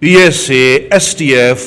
PSA, STF,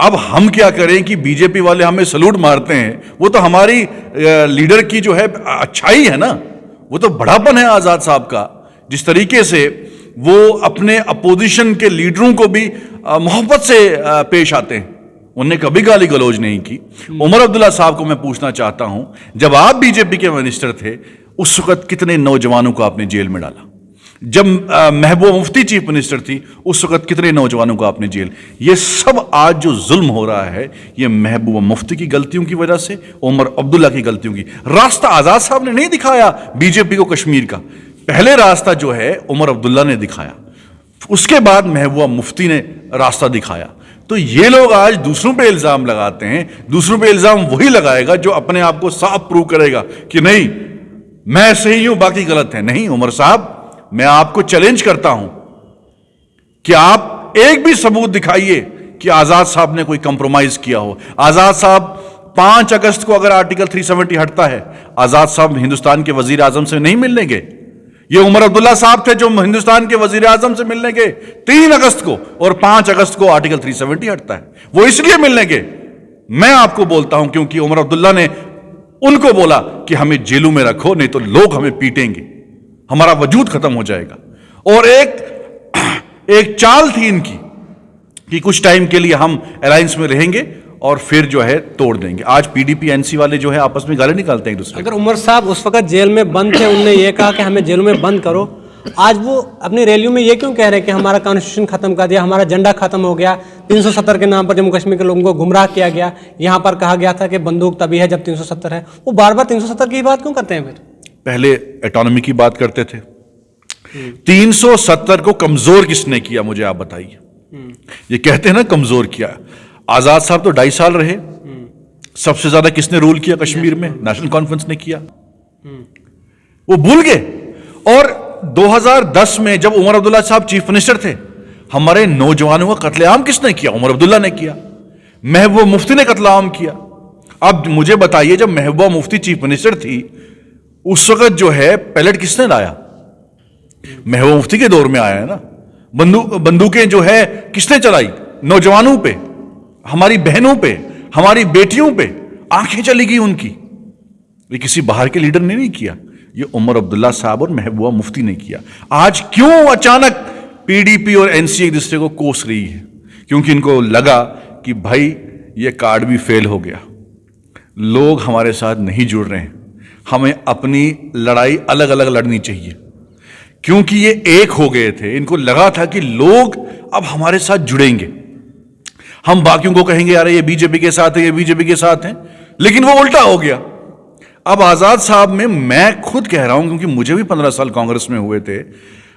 اب ہم کیا کریں کہ بی جے پی والے ہمیں سلوٹ مارتے ہیں، وہ تو ہماری لیڈر کی جو ہے اچھائی ہے نا، وہ تو بڑاپن ہے آزاد صاحب کا. جس طریقے سے وہ اپنے اپوزیشن کے لیڈروں کو بھی محبت سے پیش آتے ہیں، انہوں نے کبھی گالی گلوچ نہیں کی. عمر عبداللہ صاحب کو میں پوچھنا چاہتا ہوں، جب آپ بی جے پی کے منسٹر تھے اس وقت کتنے نوجوانوں کو آپ نے جیل میں ڈالا؟ جب محبوبہ مفتی چیف منسٹر تھی اس وقت کتنے نوجوانوں کو آپ نے جیل؟ یہ سب آج جو ظلم ہو رہا ہے یہ محبوبہ مفتی کی غلطیوں کی وجہ سے، عمر عبداللہ کی غلطیوں کی. راستہ آزاد صاحب نے نہیں دکھایا بی جے پی کو کشمیر کا، پہلے راستہ جو ہے عمر عبداللہ نے دکھایا، اس کے بعد محبوبہ مفتی نے راستہ دکھایا. تو یہ لوگ آج دوسروں پہ الزام لگاتے ہیں، دوسروں پہ الزام وہی لگائے گا جو اپنے آپ کو صاف پروو کرے گا کہ نہیں میں صحیح ہوں باقی غلط ہیں. نہیں عمر صاحب، میں آپ کو چیلنج کرتا ہوں کہ آپ ایک بھی ثبوت دکھائیے کہ آزاد صاحب نے کوئی کمپرومائز کیا ہو. آزاد صاحب 5 اگست کو اگر آرٹیکل 370 ہٹتا ہے، آزاد صاحب ہندوستان کے وزیر اعظم سے نہیں ملنے گے. یہ عمر عبداللہ صاحب تھے جو ہندوستان کے وزیر اعظم سے ملنے گے 3 اگست کو، اور 5 اگست کو آرٹیکل 370 ہٹتا ہے. وہ اس لیے ملنے گے، میں آپ کو بولتا ہوں کیونکہ عمر عبداللہ نے ان کو بولا کہ ہمیں جیلوں میں رکھو نہیں تو لوگ ہمیں پیٹیں گے، ہمارا وجود ختم ہو جائے گا. اور ایک چال تھی ان کی کہ کچھ ٹائم کے لیے ہم الائنس میں رہیں گے اور پھر جو ہے توڑ دیں گے. آج P D P N C والے جو ہے آپس میں گالے نکالتے ہیں ایک دوسرے. اگر عمر صاحب اس وقت جیل میں بند تھے، انہوں نے یہ کہا کہ ہمیں جیلوں میں بند کرو، آج وہ اپنی ریلیوں میں یہ کیوں کہہ رہے ہیں کہ ہمارا کانسٹیٹیوشن ختم کر دیا، ہمارا جھنڈا ختم ہو گیا، 370 کے نام پر جموں کشمیر کے لوگوں کو گمراہ کیا گیا، یہاں پر کہا گیا تھا کہ بندوق تبھی ہے جب 370 ہے. وہ بار بار 370 کی بات کیوں کرتے ہیں؟ پھر پہلے اٹانومی کی بات کرتے تھے. 370 کو کمزور کس نے کیا مجھے آپ بتائیے. یہ کہتے ہیں نا کمزور کیا. آزاد صاحب تو 2.5 سال رہے. سب سے زیادہ کس نے رول کیا کشمیر میں؟ نیشنل کانفرنس نے کیا. وہ بھول گئے. اور 2010 میں جب عمر عبداللہ صاحب چیف منسٹر تھے، ہمارے نوجوانوں کا قتل عام کس نے کیا؟ عمر عبداللہ نے کیا. محبوبہ مفتی نے قتل عام کیا. اب مجھے بتائیے جب محبوبہ مفتی چیف منسٹر تھی اس وقت جو ہے پیلٹ کس نے لایا؟ محبوبہ مفتی کے دور میں آیا ہے نا. بندوقیں جو ہے کس نے چلائی؟ نوجوانوں پہ، ہماری بہنوں پہ، ہماری بیٹیوں پہ آنکھیں چلی گئی ان کی. یہ کسی باہر کے لیڈر نے نہیں کیا، یہ عمر عبداللہ صاحب اور محبوبہ مفتی نے کیا. آج کیوں اچانک پی ڈی پی اور این سی ایک دوسرے کو کوس رہی ہے؟ کیونکہ ان کو لگا کہ بھائی یہ کارڈ بھی فیل ہو گیا، لوگ ہمارے ساتھ نہیں جڑ رہے ہیں، ہمیں اپنی لڑائی الگ الگ لڑنی چاہیے. کیونکہ یہ ایک ہو گئے تھے، ان کو لگا تھا کہ لوگ اب ہمارے ساتھ جڑیں گے، ہم باقیوں کو کہیں گے یار یہ بی جے پی کے ساتھ ہے، یہ بی جے پی کے ساتھ ہیں. لیکن وہ الٹا ہو گیا. اب آزاد صاحب میں خود کہہ رہا ہوں کیونکہ مجھے بھی 15 سال کانگریس میں ہوئے تھے،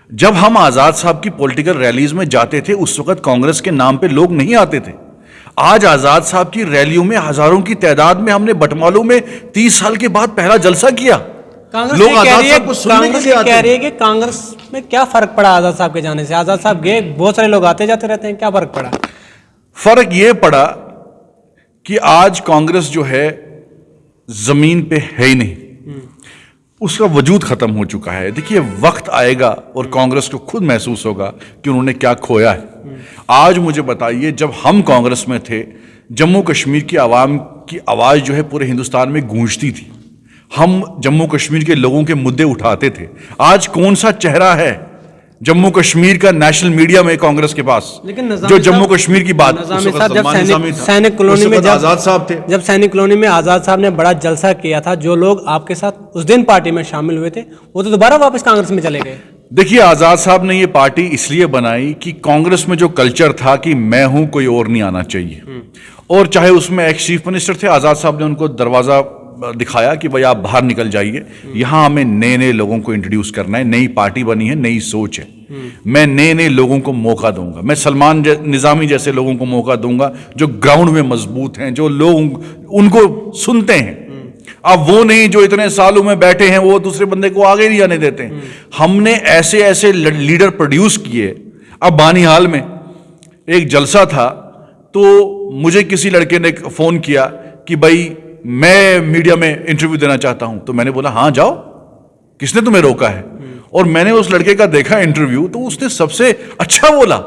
جب ہم آزاد صاحب کی پولیٹیکل ریلیز میں جاتے تھے اس وقت کانگریس کے نام پہ لوگ نہیں آتے تھے. آج آزاد صاحب کی ریلیوں میں ہزاروں کی تعداد میں ہم نے بٹمالوں میں 30 سال کے بعد پہلا جلسہ کیا. لوگ آزاد صاحب کو سننے کے لیے کہہ رہی ہے کہ کانگریس میں کیا فرق پڑا آزاد صاحب کے جانے سے؟ آزاد صاحب گئے، بہت سارے لوگ آتے جاتے رہتے ہیں، کیا فرق پڑا؟ فرق یہ پڑا کہ آج کانگریس جو ہے زمین پہ ہے ہی نہیں، اس کا وجود ختم ہو چکا ہے. دیکھیے وقت آئے گا اور کانگریس کو خود محسوس ہوگا کہ انہوں نے کیا کھویا ہے. آج مجھے بتائیے جب ہم کانگریس میں تھے جموں کشمیر کی عوام کی آواز جو ہے پورے ہندوستان میں گونجتی تھی، ہم جموں کشمیر کے لوگوں کے مدعے اٹھاتے تھے. آج کون سا چہرہ ہے جموں کشمیر کا نیشنل میڈیا میں کانگریس کے پاس جو جموں کشمیر کی بات؟ سینک کالونی میں آزاد صاحب تھے، جب سینک کالونی میں آزاد صاحب نے بڑا جلسہ کیا تھا، جو لوگ آپ کے ساتھ اس دن پارٹی میں شامل ہوئے تھے وہ تو دوبارہ واپس کانگریس میں چلے گئے. دیکھیے آزاد صاحب نے یہ پارٹی اس لیے بنائی کہ کانگریس میں جو کلچر تھا کہ میں ہوں کوئی اور نہیں آنا چاہیے، اور چاہے اس میں ایک چیف منسٹر تھے، آزاد صاحب نے ان کو دروازہ دکھایا کہ بھائی آپ باہر نکل جائیے، یہاں ہمیں نئے لوگوں کو انٹروڈیوس کرنا ہے، نئی پارٹی بنی ہے، نئی سوچ ہے، میں نئے لوگوں کو موقع دوں گا، میں سلمان نظامی جیسے لوگوں کو موقع دوں گا جو گراؤنڈ میں مضبوط ہیں، جو لوگ ان کو سنتے ہیں. اب وہ نہیں جو اتنے سالوں میں بیٹھے ہیں وہ دوسرے بندے کو آگے نہیں آنے دیتے ہیں. ہم نے ایسے لیڈر پروڈیوس کیے. اب بانیہال میں ایک جلسہ تھا تو مجھے کسی لڑکے نے فون کیا کہ بھائی میں میڈیا میں انٹرویو دینا چاہتا ہوں، تو میں نے بولا ہاں جاؤ، کس نے تمہیں روکا ہے؟ اور میں نے اس لڑکے کا دیکھا انٹرویو تو اس نے سب سے اچھا بولا،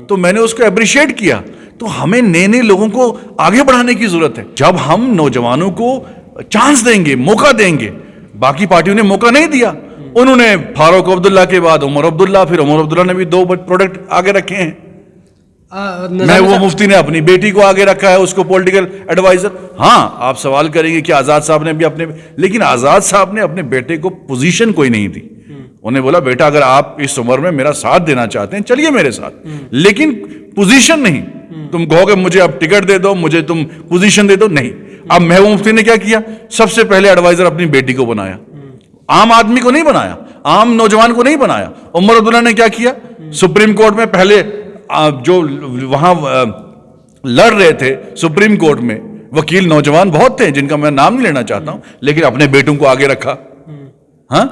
تو میں نے اس کو اپریشیٹ کیا تو ہمیں نئے نئے لوگوں کو آگے بڑھانے کی ضرورت ہے. جب ہم نوجوانوں کو چانس دیں گے, موقع دیں گے, باقی پارٹیوں نے موقع نہیں دیا. انہوں نے فاروق عبداللہ کے بعد عمر عبداللہ, پھر عمر عبداللہ نے بھی 2 پروڈکٹ آگے رکھے ہیں. محبوبہ مفتی نے اپنی بیٹی کو آگے رکھا ہے, اس کو پولیٹیکل ایڈوائزر. ہاں آپ سوال کریں گے کہ آزاد صاحب نے بھی اپنے, لیکن آزاد صاحب نے اپنے بیٹے کو پوزیشن کوئی نہیں دی. انہیں بولا بیٹا اگر آپ اس عمر میں میرا ساتھ دینا چاہتے ہیں چلیے میرے ساتھ, لیکن پوزیشن نہیں. تم کہو کہ مجھے اب ٹکٹ دے دو, مجھے تم پوزیشن دے دو, نہیں. اب محبوبہ مفتی نے کیا کیا, سب سے پہلے ایڈوائزر اپنی بیٹی کو بنایا, عام آدمی کو نہیں بنایا, عام نوجوان کو نہیں بنایا. عمر عبداللہ نے کیا کیا, سپریم کورٹ میں پہلے جو وہاں لڑ رہے تھے سپریم کورٹ میں وکیل نوجوان بہت تھے جن کا میں نام نہیں لینا چاہتا ہوں, لیکن اپنے بیٹوں کو آگے رکھا. ہاں,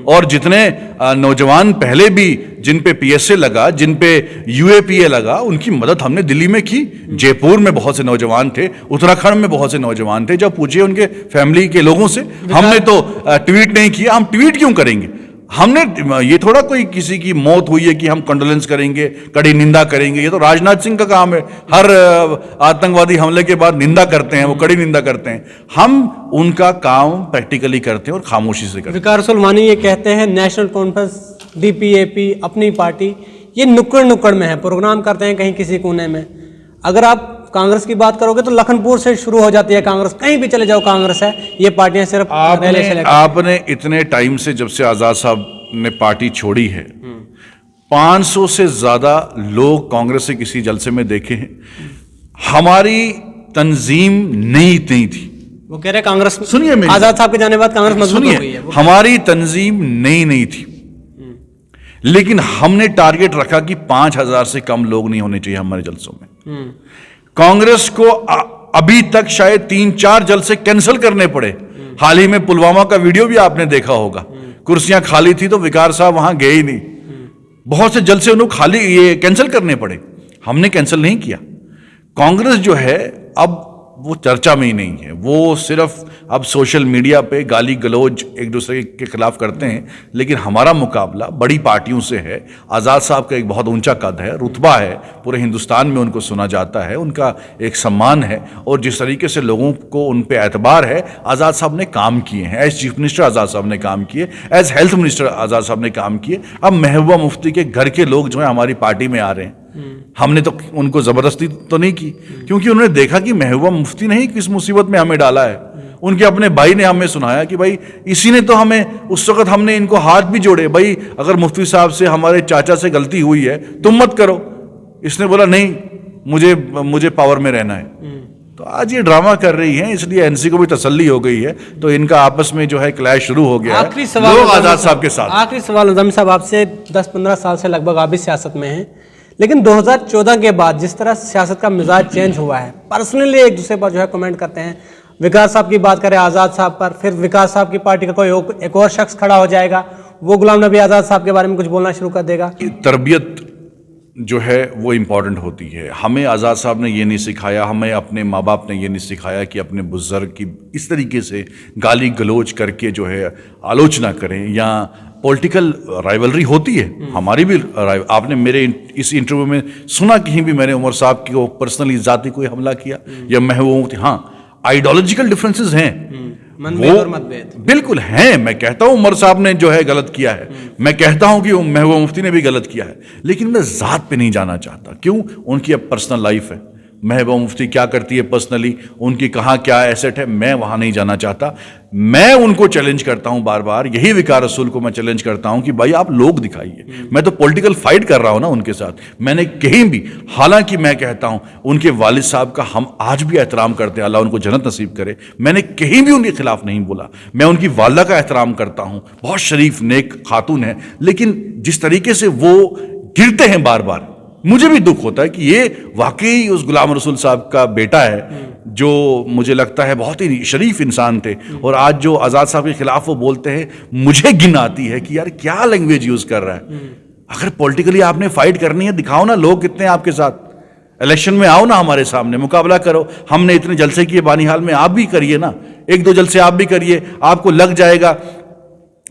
اور جتنے نوجوان پہلے بھی جن پہ پی ایس اے لگا, جن پہ یو اے پی اے لگا, ان کی مدد ہم نے دلی میں کی. جے پور میں بہت سے نوجوان تھے, اتراکھنڈ میں بہت سے نوجوان تھے. جب پوچھے ان کے فیملی کے لوگوں سے, ہم نے تو ٹویٹ نہیں کیا. ہم ٹویٹ کیوں کریں گے؟ ہم نے یہ تھوڑا کوئی کسی کی موت ہوئی ہے کہ ہم کنڈولنس کریں گے, کڑی نندا کریں گے. یہ تو راجناتھ سنگھ کا کام ہے, ہر آتنکوادی حملے کے بعد نندا کرتے ہیں, وہ کڑی نندا کرتے ہیں. ہم ان کا کام پریکٹیکلی کرتے ہیں اور خاموشی سے کرتے ہیں. وقار رسول وانی یہ کہتے ہیں نیشنل کانفرنس, ڈی پی اے پی, اپنی پارٹی, یہ نکڑ نکڑ میں ہے, پروگرام کرتے ہیں کہیں کسی کونے میں. اگر آپ کانگریس کی بات کرو گے تو لکھنپور سے شروع ہو جاتی ہے کانگریس, کہیں بھی چلے جاؤ کانگریس ہے. یہ پارٹیاں صرف آپ نے اتنے ٹائم سے جب سے آزاد صاحب نے پارٹی چھوڑی ہے 500 سے زیادہ لوگ کانگریس سے کسی جلسے میں دیکھے ہیں. ہماری تنظیم نہیں تھی. وہ کہہ رہے کانگریس, سنیے میری آزاد صاحب کے جانے بعد کانگریس مضبوط ہو گئی ہے. ہماری تنظیم نہیں تھی, لیکن ہم نے ٹارگٹ رکھا کہ 5000 سے کم لوگ نہیں ہونے چاہیے ہمارے جلسوں میں. کانگریس کو ابھی تک شاید 3-4 جلسے کینسل کرنے پڑے. حال ہی میں پلوامہ کا ویڈیو بھی آپ نے دیکھا ہوگا, کرسیاں خالی تھی تو وقار صاحب وہاں گئے ہی نہیں. بہت سے جلسے انہوں خالی یہ کینسل کرنے پڑے. ہم نے کینسل نہیں کیا. کانگریس جو ہے اب وہ چرچا میں ہی نہیں ہے, وہ صرف اب سوشل میڈیا پہ گالی گلوچ ایک دوسرے کے خلاف کرتے ہیں. لیکن ہمارا مقابلہ بڑی پارٹیوں سے ہے. آزاد صاحب کا ایک بہت اونچا قد ہے, رتبہ ہے, پورے ہندوستان میں ان کو سنا جاتا ہے, ان کا ایک سمان ہے, اور جس طریقے سے لوگوں کو ان پہ اعتبار ہے, آزاد صاحب نے کام کیے ہیں. ایز چیف منسٹر آزاد صاحب نے کام کیے, ایز ہیلتھ منسٹر آزاد صاحب نے کام کیے. اب محبوبہ مفتی کے گھر کے لوگ جو ہیں ہماری پارٹی میں آ رہے ہیں. ہم نے تو ان کو زبردستی تو نہیں کی, کیونکہ انہوں نے دیکھا کہ محبوبہ مفتی نے ہی کس مصیبت میں ہمیں ڈالا ہے. ان کے اپنے بھائی نے ہمیں سنایا کہ بھائی اسی نے تو ہمیں, اس وقت ہم نے ان کو ہاتھ بھی جوڑے, بھائی اگر مفتی صاحب سے, ہمارے چاچا سے غلطی ہوئی ہے تم مت کرو. اس نے بولا نہیں, مجھے پاور میں رہنا ہے. تو آج یہ ڈرامہ کر رہی ہیں, اس لیے این سی کو بھی تسلی ہو گئی ہے, تو ان کا آپس میں جو ہے کلیش شروع ہو گیا ہے لوگ آزاد صاحب کے ساتھ. آخری سوال نظام صاحب آپ سے, 10-15 سال سے لگ بھگ آپ بھی سیاست میں ہیں, لیکن 2014 کے بعد جس طرح سیاست کا مزاج چینج ہوا ہے, پرسنلی ایک دوسرے پر جو ہے کمنٹ کرتے ہیں. وقار صاحب کی بات کریں آزاد صاحب پر, پھر وقار صاحب کی پارٹی کا کوئی ایک اور شخص کھڑا ہو جائے گا, وہ غلام نبی آزاد صاحب کے بارے میں کچھ بولنا شروع کر دے گا. تربیت جو ہے وہ امپورٹنٹ ہوتی ہے. ہمیں آزاد صاحب نے یہ نہیں سکھایا, ہمیں اپنے ماں باپ نے یہ نہیں سکھایا کہ اپنے بزرگ کی اس طریقے سے گالی گلوچ کر کے جو ہے آلوچنا کریں, یا پولیٹیکل رائیولری ہوتی ہے ہماری بھی. آپ نے میرے اس انٹرویو میں سنا کہیں بھی میں نے عمر صاحب کی پرسنلی ذاتی کوئی حملہ کیا یا محبوب, ہاں آئیڈیالوجیکل ڈفرینسز ہیں, بالکل ہیں. میں کہتا ہوں عمر صاحب نے جو ہے غلط کیا ہے, میں کہتا ہوں کہ محبوبہ مفتی نے بھی غلط کیا ہے, لیکن میں ذات پہ نہیں جانا چاہتا. کیوں؟ ان کی اب پرسنل لائف ہے. محبوبہ مفتی کیا کرتی ہے پرسنلی, ان کی کہاں کیا ایسٹ ہے, میں وہاں نہیں جانا چاہتا. میں ان کو چیلنج کرتا ہوں بار بار, یہی وقار رسول کو میں چیلنج کرتا ہوں کہ بھائی آپ لوگ دکھائیے. میں تو پولیٹیکل فائٹ کر رہا ہوں نا ان کے ساتھ. میں نے کہیں بھی, حالانکہ میں کہتا ہوں ان کے والد صاحب کا ہم آج بھی احترام کرتے ہیں, اللہ ان کو جنت نصیب کرے, میں نے کہیں بھی ان کے خلاف نہیں بولا. میں ان کی والدہ کا احترام کرتا ہوں, بہت شریف نیک خاتون ہے, لیکن جس طریقے سے وہ گرتے ہیں بار بار, مجھے بھی دکھ ہوتا ہے کہ یہ واقعی اس غلام رسول صاحب کا بیٹا ہے, جو مجھے لگتا ہے بہت ہی شریف انسان تھے, اور آج جو آزاد صاحب کے خلاف وہ بولتے ہیں, مجھے گن آتی ہے کہ یار کیا لینگویج یوز کر رہا ہے. اگر پولیٹیکلی آپ نے فائٹ کرنی ہے, دکھاؤ نا لوگ کتنے آپ کے ساتھ, الیکشن میں آؤ نا ہمارے سامنے, مقابلہ کرو. ہم نے اتنے جلسے کیے بانی حال میں, آپ بھی کریے نا, 1-2 جلسے آپ بھی کریے, آپ کو لگ جائے گا